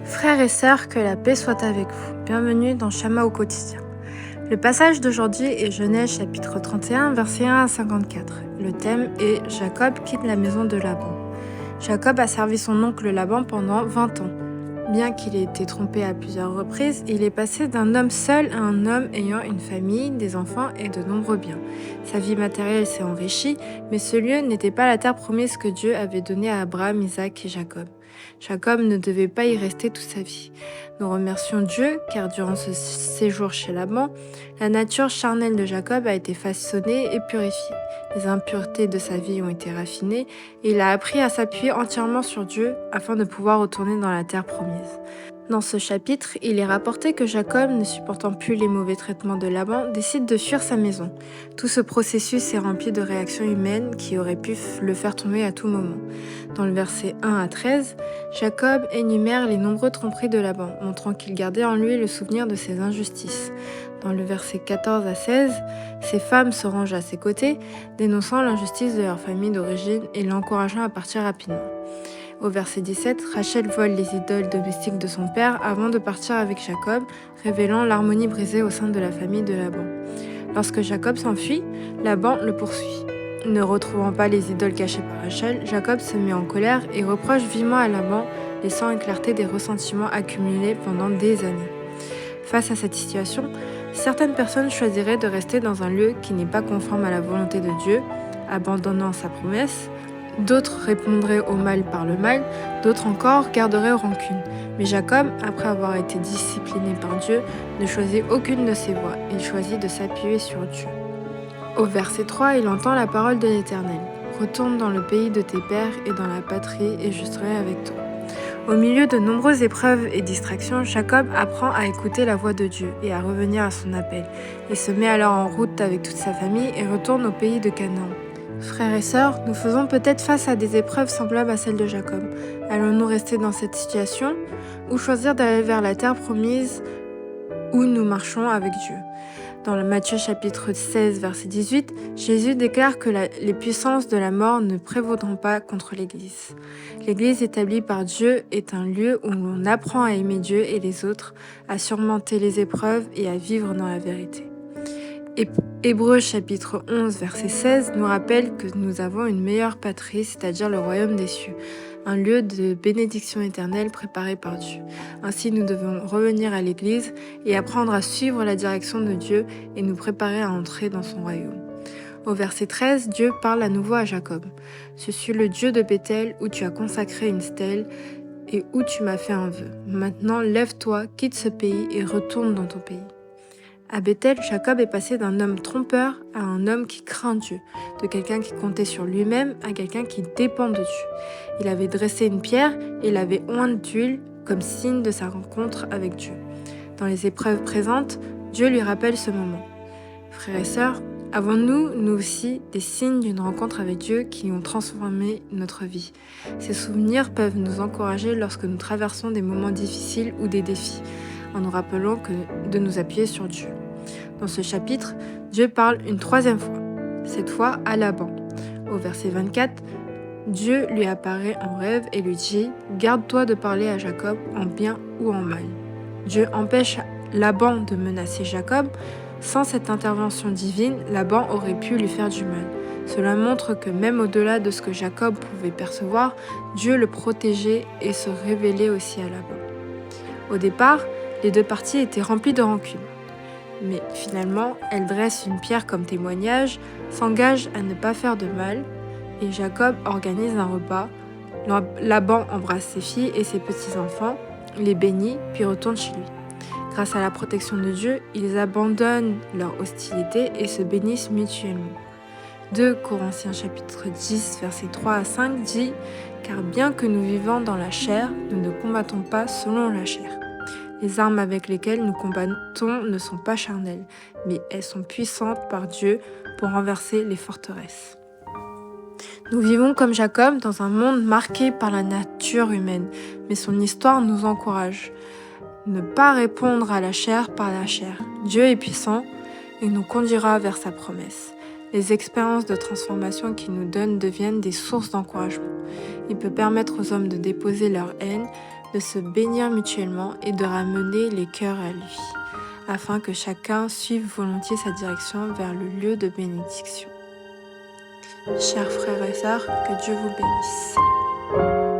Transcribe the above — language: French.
Frères et sœurs, que la paix soit avec vous. Bienvenue dans Shama au quotidien. Le passage d'aujourd'hui est Genèse chapitre 31, versets 1 à 54. Le thème est Jacob quitte la maison de Laban. Jacob a servi son oncle Laban pendant 20 ans. Bien qu'il ait été trompé à plusieurs reprises, il est passé d'un homme seul à un homme ayant une famille, des enfants et de nombreux biens. Sa vie matérielle s'est enrichie, mais ce lieu n'était pas la terre promise que Dieu avait donnée à Abraham, Isaac et Jacob. Jacob ne devait pas y rester toute sa vie. Nous remercions Dieu car durant ce séjour chez Laban, la nature charnelle de Jacob a été façonnée et purifiée. Les impuretés de sa vie ont été raffinées et il a appris à s'appuyer entièrement sur Dieu afin de pouvoir retourner dans la terre promise. Dans ce chapitre, il est rapporté que Jacob, ne supportant plus les mauvais traitements de Laban, décide de fuir sa maison. Tout ce processus est rempli de réactions humaines qui auraient pu le faire tomber à tout moment. Dans le verset 1 à 13, Jacob énumère les nombreux tromperies de Laban, montrant qu'il gardait en lui le souvenir de ses injustices. Dans le verset 14 à 16, ses femmes se rangent à ses côtés, dénonçant l'injustice de leur famille d'origine et l'encourageant à partir rapidement. Au verset 17, Rachel vole les idoles domestiques de son père avant de partir avec Jacob, révélant l'harmonie brisée au sein de la famille de Laban. Lorsque Jacob s'enfuit, Laban le poursuit. Ne retrouvant pas les idoles cachées par Rachel, Jacob se met en colère et reproche vivement à Laban, laissant éclater des ressentiments accumulés pendant des années. Face à cette situation, certaines personnes choisiraient de rester dans un lieu qui n'est pas conforme à la volonté de Dieu, abandonnant sa promesse. D'autres répondraient au mal par le mal, d'autres encore garderaient rancune. Mais Jacob, après avoir été discipliné par Dieu, ne choisit aucune de ces voies. Il choisit de s'appuyer sur Dieu. Au verset 3, il entend la parole de l'Éternel. « Retourne dans le pays de tes pères et dans la patrie, et je serai avec toi. » Au milieu de nombreuses épreuves et distractions, Jacob apprend à écouter la voix de Dieu et à revenir à son appel. Il se met alors en route avec toute sa famille et retourne au pays de Canaan. Frères et sœurs, nous faisons peut-être face à des épreuves semblables à celles de Jacob. Allons-nous rester dans cette situation ou choisir d'aller vers la terre promise où nous marchons avec Dieu? Dans le Matthieu chapitre 16, verset 18, Jésus déclare que les puissances de la mort ne prévaudront pas contre l'Église. L'Église établie par Dieu est un lieu où l'on apprend à aimer Dieu et les autres, à surmonter les épreuves et à vivre dans la vérité. Hébreux chapitre 11 verset 16 nous rappelle que nous avons une meilleure patrie, c'est-à-dire le royaume des cieux, un lieu de bénédiction éternelle préparé par Dieu. Ainsi nous devons revenir à l'Église et apprendre à suivre la direction de Dieu et nous préparer à entrer dans son royaume. Au verset 13, Dieu parle à nouveau à Jacob. « Je suis le Dieu de Béthel où tu as consacré une stèle et où tu m'as fait un vœu. Maintenant lève-toi, quitte ce pays et retourne dans ton pays. » À Béthel, Jacob est passé d'un homme trompeur à un homme qui craint Dieu, de quelqu'un qui comptait sur lui-même à quelqu'un qui dépend de Dieu. Il avait dressé une pierre et l'avait ointe d'huile comme signe de sa rencontre avec Dieu. Dans les épreuves présentes, Dieu lui rappelle ce moment. Frères et sœurs, avons-nous, nous aussi, des signes d'une rencontre avec Dieu qui ont transformé notre vie? Ces souvenirs peuvent nous encourager lorsque nous traversons des moments difficiles ou des défis, en nous rappelant de nous appuyer sur Dieu. Dans ce chapitre, Dieu parle une troisième fois, cette fois à Laban. Au verset 24, Dieu lui apparaît en rêve et lui dit « Garde-toi de parler à Jacob en bien ou en mal. » Dieu empêche Laban de menacer Jacob. Sans cette intervention divine, Laban aurait pu lui faire du mal. Cela montre que même au-delà de ce que Jacob pouvait percevoir, Dieu le protégeait et se révélait aussi à Laban. Au départ, les deux parties étaient remplies de rancune. Mais finalement, elles dressent une pierre comme témoignage, s'engagent à ne pas faire de mal, et Jacob organise un repas. Laban embrasse ses filles et ses petits-enfants, les bénit, puis retourne chez lui. Grâce à la protection de Dieu, ils abandonnent leur hostilité et se bénissent mutuellement. 2 Corinthiens chapitre 10, versets 3 à 5 dit « Car bien que nous vivons dans la chair, nous ne combattons pas selon la chair. Les armes avec lesquelles nous combattons ne sont pas charnelles, mais elles sont puissantes par Dieu pour renverser les forteresses. » Nous vivons comme Jacob dans un monde marqué par la nature humaine, mais son histoire nous encourage. Ne pas répondre à la chair par la chair. Dieu est puissant et nous conduira vers sa promesse. Les expériences de transformation qu'il nous donne deviennent des sources d'encouragement. Il peut permettre aux hommes de déposer leur haine, de se bénir mutuellement et de ramener les cœurs à lui, afin que chacun suive volontiers sa direction vers le lieu de bénédiction. Chers frères et sœurs, que Dieu vous bénisse.